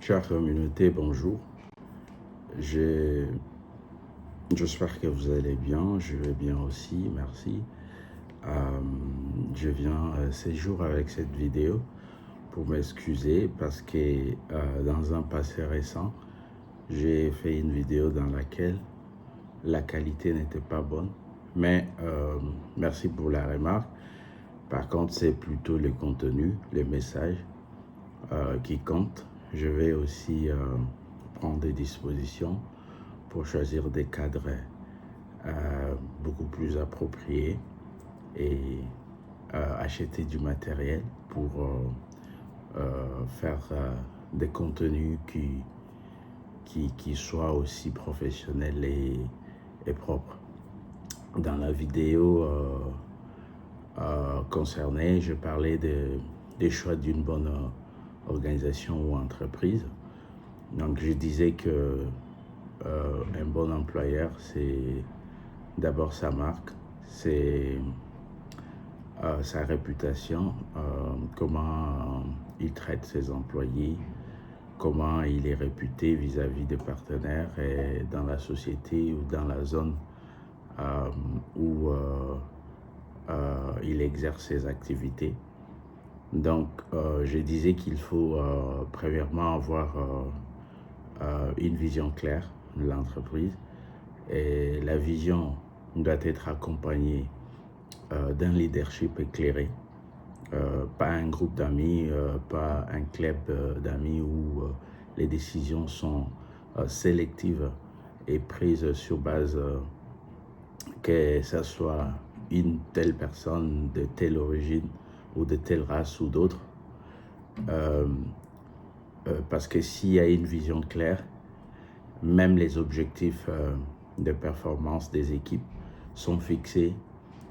Chère communauté, bonjour. J'espère que vous allez bien. Je vais bien aussi, merci. Je viens ces jours avec cette vidéo pour m'excuser parce que dans un passé récent, j'ai fait une vidéo dans laquelle la qualité n'était pas bonne. Mais merci pour la remarque. Par contre, c'est plutôt le contenu, les messages qui comptent. Je vais aussi prendre des dispositions pour choisir des cadres beaucoup plus appropriés et acheter du matériel pour faire des contenus qui soient aussi professionnels et propres. Dans la vidéo concernée, je parlais des choix d'une bonne organisation ou entreprise. Donc je disais que un bon employeur, c'est d'abord sa marque, c'est sa réputation, comment il traite ses employés, comment il est réputé vis-à-vis des partenaires et dans la société ou dans la zone où il exerce ses activités. Donc, je disais qu'il faut premièrement avoir une vision claire de l'entreprise et la vision doit être accompagnée d'un leadership éclairé, pas un groupe d'amis, pas un club d'amis où les décisions sont sélectives et prises sur base que ce soit une telle personne de telle origine ou de telle race ou d'autre. Parce que s'il y a une vision claire, même les objectifs de performance des équipes sont fixés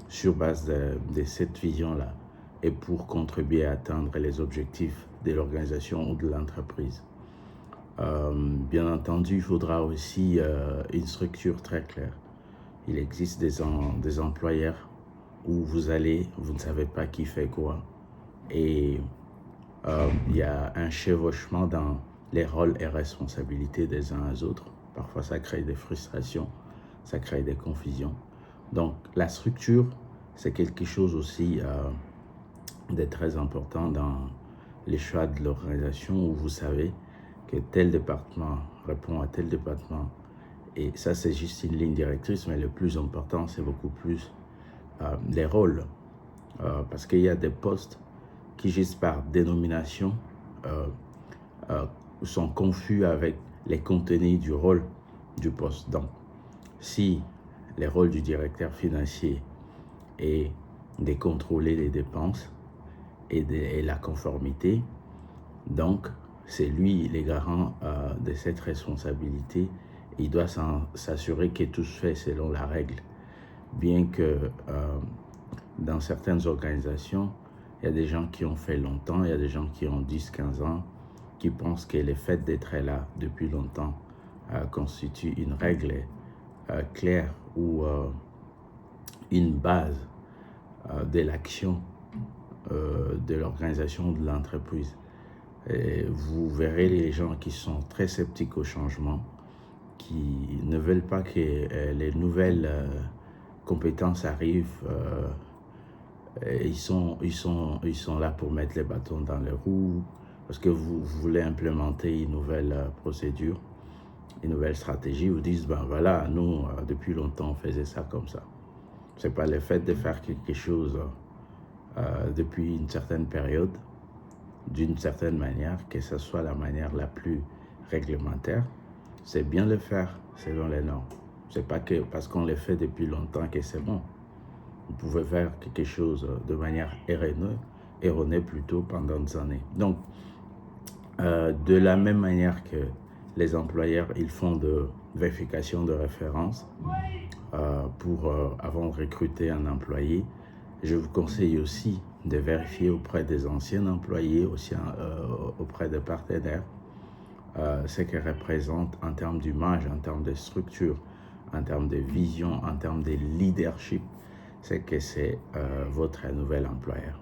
sur base de cette vision-là et pour contribuer à atteindre les objectifs de l'organisation ou de l'entreprise. Bien entendu, il faudra aussi une structure très claire. Il existe des employeurs où vous ne savez pas qui fait quoi et il y a un chevauchement dans les rôles et responsabilités des uns aux autres. Parfois, ça crée des frustrations, ça crée des confusions. Donc, la structure, c'est quelque chose aussi de très important dans les choix de l'organisation où vous savez que tel département répond à tel département. Et ça, c'est juste une ligne directrice, mais le plus important, c'est beaucoup plus les rôles. Parce qu'il y a des postes qui, juste par dénomination, sont confus avec les contenus du rôle du poste. Donc, si le rôle du directeur financier est de contrôler les dépenses et la conformité, donc c'est lui le garant de cette responsabilité. Il doit s'assurer que tout se fait selon la règle. Bien que dans certaines organisations, il y a des gens qui ont fait longtemps, il y a des gens qui ont 10-15 ans, qui pensent que le fait d'être là depuis longtemps constitue une règle claire ou une base de l'action de l'organisation de l'entreprise. Vous verrez les gens qui sont très sceptiques au changement, qui ne veulent pas que les nouvelles compétences arrivent. Ils sont là pour mettre les bâtons dans les roues parce que vous voulez implémenter une nouvelle procédure, une nouvelle stratégie. Vous dites, ben voilà, nous, depuis longtemps, on faisait ça comme ça. Ce n'est pas le fait de faire quelque chose depuis une certaine période, d'une certaine manière, que ce soit la manière la plus réglementaire. C'est bien le faire selon les normes. Ce n'est pas que parce qu'on le fait depuis longtemps que c'est bon. Vous pouvez faire quelque chose de manière erronée plutôt pendant des années. Donc, de la même manière que les employeurs, ils font de vérification de référence avant de recruter un employé, je vous conseille aussi de vérifier auprès des anciens employés, aussi auprès des partenaires, ce qu'ils représentent en termes d'image, en termes de structure, en termes de vision, en termes de leadership, c'est que c'est votre nouvel employeur.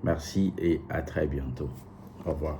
Merci et à très bientôt. Au revoir.